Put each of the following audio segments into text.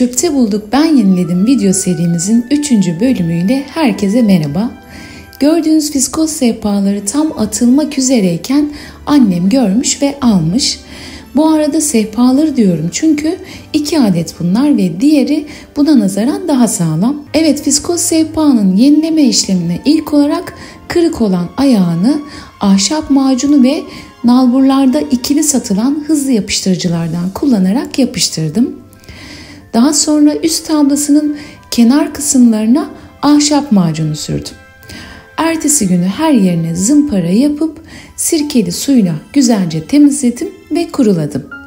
Çöpte Bulduk Ben Yeniledim video serimizin 3. bölümüyle herkese merhaba. Gördüğünüz fiskos sehpaları tam atılmak üzereyken annem görmüş ve almış. Bu arada sehpaları diyorum çünkü 2 adet bunlar ve diğeri buna nazaran daha sağlam. Evet, fiskos sehpanın yenileme işlemine ilk olarak kırık olan ayağını ahşap macunu ve nalburlarda ikili satılan hızlı yapıştırıcılardan kullanarak yapıştırdım. Daha sonra üst tablasının kenar kısımlarına ahşap macunu sürdüm. Ertesi günü her yerine zımpara yapıp sirkeli suyla güzelce temizledim ve kuruladım.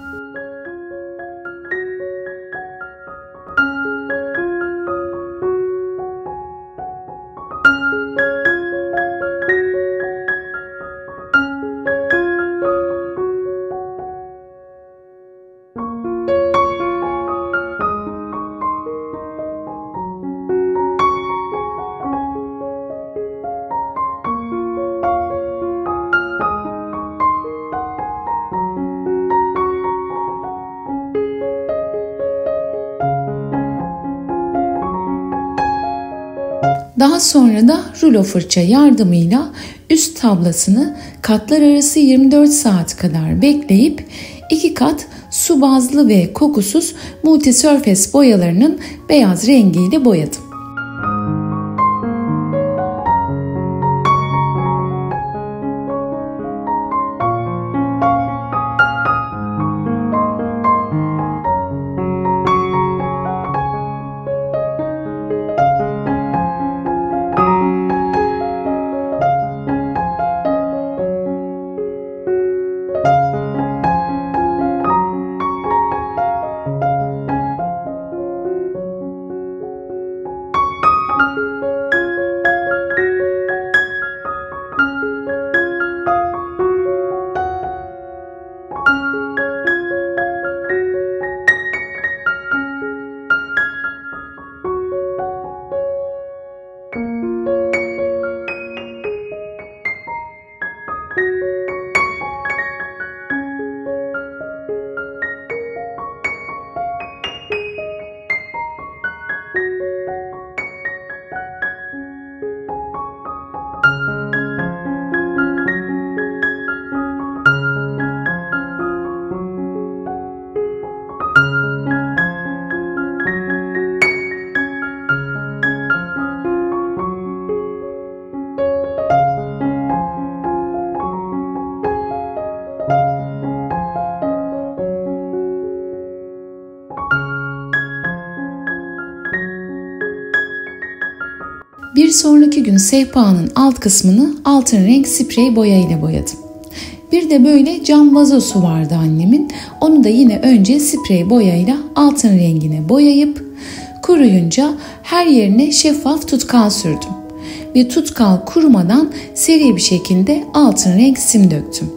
Daha sonra da rulo fırça yardımıyla üst tablasını katlar arası 24 saat kadar bekleyip 2 kat su bazlı ve kokusuz multisurface boyalarının beyaz rengiyle boyadım. Bir sonraki gün sehpanın alt kısmını altın renk sprey boya ile boyadım. Bir de böyle cam vazosu vardı annemin. Onu da yine önce sprey boyayla altın rengine boyayıp kuruyunca her yerine şeffaf tutkal sürdüm. Ve tutkal kurumadan seri bir şekilde altın renk sim döktüm.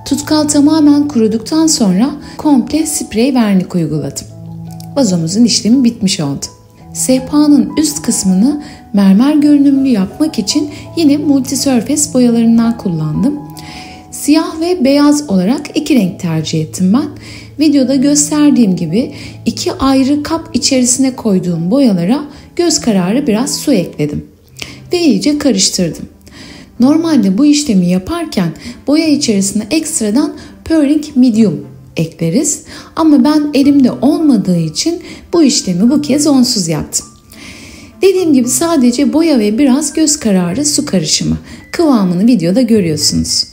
Tutkal tamamen kuruduktan sonra komple sprey vernik uyguladım. Vazomuzun işlemi bitmiş oldu. Sehpanın üst kısmını mermer görünümlü yapmak için yine Multisurface boyalarından kullandım. Siyah ve beyaz olarak iki renk tercih ettim ben. Videoda gösterdiğim gibi iki ayrı kap içerisine koyduğum boyalara göz kararı biraz su ekledim ve iyice karıştırdım. Normalde bu işlemi yaparken boya içerisine ekstradan Purring Medium ekleriz ama ben elimde olmadığı için bu işlemi bu kez onsuz yaptım. Dediğim gibi sadece boya ve biraz göz kararı su karışımı. Kıvamını videoda görüyorsunuz.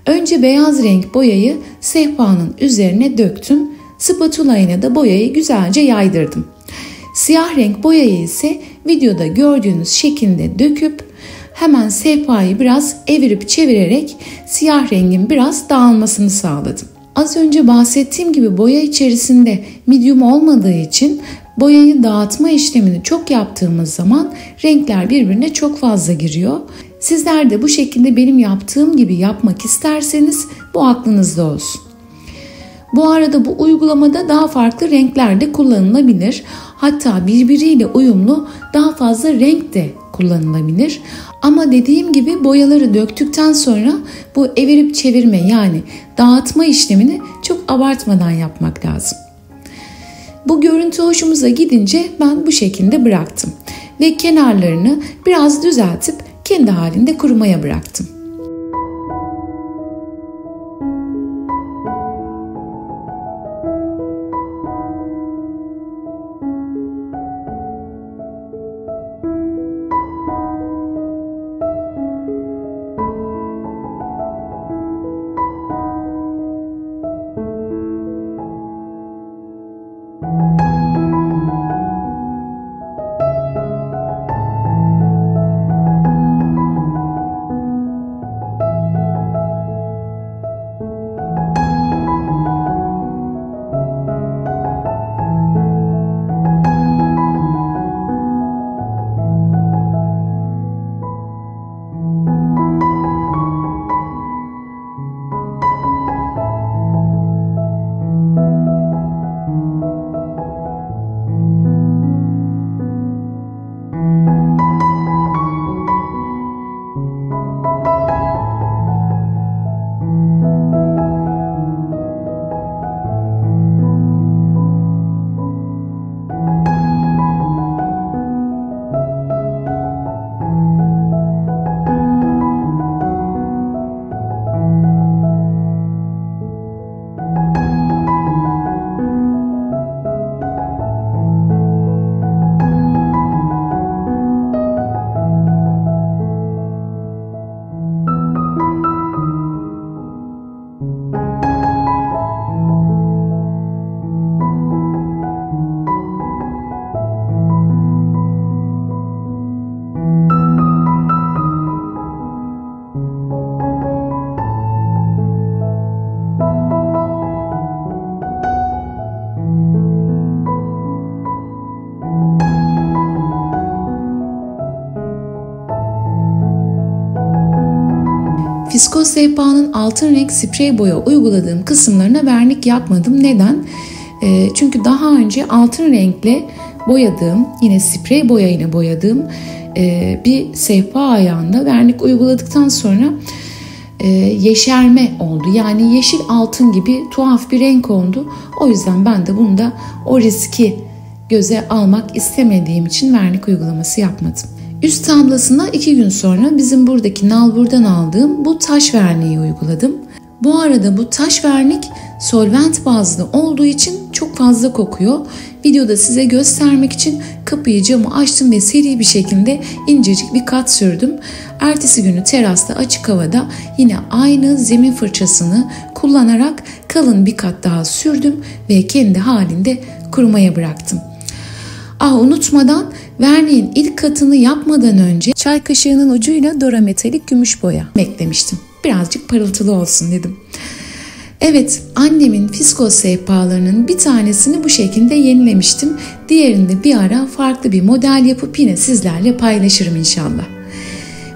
Önce beyaz renk boyayı sehpanın üzerine döktüm. Spatula ile de boyayı güzelce yaydırdım. Siyah renk boyayı ise videoda gördüğünüz şekilde döküp hemen sehpayı biraz evirip çevirerek siyah rengin biraz dağılmasını sağladım. Az önce bahsettiğim gibi boya içerisinde medium olmadığı için boyayı dağıtma işlemini çok yaptığımız zaman renkler birbirine çok fazla giriyor. Sizler de bu şekilde benim yaptığım gibi yapmak isterseniz bu aklınızda olsun. Bu arada bu uygulamada daha farklı renkler de kullanılabilir. Hatta birbiriyle uyumlu daha fazla renk de kullanılabilir. Ama dediğim gibi boyaları döktükten sonra bu evirip çevirme yani dağıtma işlemini çok abartmadan yapmak lazım. Bu görüntü hoşumuza gidince ben bu şekilde bıraktım ve kenarlarını biraz düzeltip kendi halinde kurumaya bıraktım. Fiskos sehpanın altın renk sprey boya uyguladığım kısımlarına vernik yapmadım. Neden? Çünkü daha önce altın renkle boyadığım, yine sprey boya ile boyadığım bir sehpa ayağında vernik uyguladıktan sonra yeşerme oldu. Yani yeşil altın gibi tuhaf bir renk oldu. O yüzden ben de bunda o riski göze almak istemediğim için vernik uygulaması yapmadım. Üst tablasına 2 gün sonra bizim buradaki nalburdan aldığım bu taş verniği uyguladım. Bu arada bu taş vernik solvent bazlı olduğu için çok fazla kokuyor. Videoda size göstermek için kapıyı, camı açtım ve seri bir şekilde incecik bir kat sürdüm. Ertesi günü terasta açık havada yine aynı zemin fırçasını kullanarak kalın bir kat daha sürdüm ve kendi halinde kurumaya bıraktım. Unutmadan verniğin ilk katını yapmadan önce çay kaşığının ucuyla Dora metalik gümüş boya eklemiştim. Birazcık parıltılı olsun dedim. Evet, annemin fiskos sehpalarının bir tanesini bu şekilde yenilemiştim. Diğerini de bir ara farklı bir model yapıp yine sizlerle paylaşırım inşallah.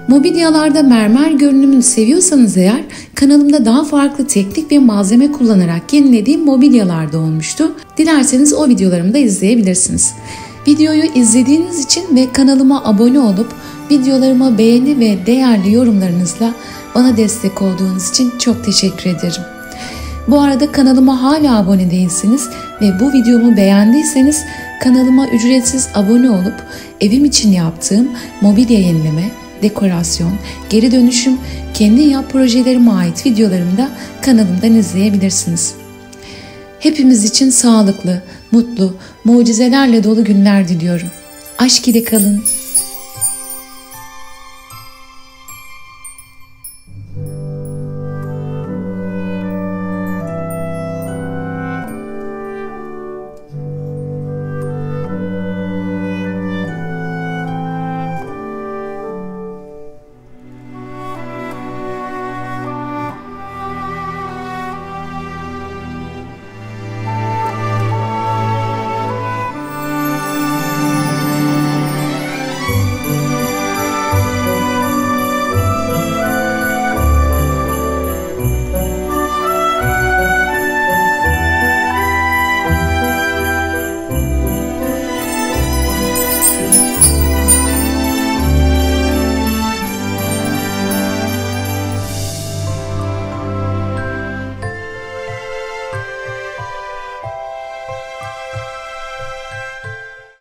Mobilyalarda mermer görünümünü seviyorsanız eğer, kanalımda daha farklı teknik ve malzeme kullanarak yenilediğim mobilyalar da olmuştu. Dilerseniz o videolarımı da izleyebilirsiniz. Videoyu izlediğiniz için ve kanalıma abone olup videolarıma beğeni ve değerli yorumlarınızla bana destek olduğunuz için çok teşekkür ederim. Bu arada kanalıma hala abone değilseniz ve bu videomu beğendiyseniz kanalıma ücretsiz abone olup evim için yaptığım mobilya yenileme, dekorasyon, geri dönüşüm, kendi yap projelerime ait videolarımı da kanalımdan izleyebilirsiniz. Hepimiz için sağlıklı, mutlu, mucizelerle dolu günler diliyorum. Aşk ile kalın.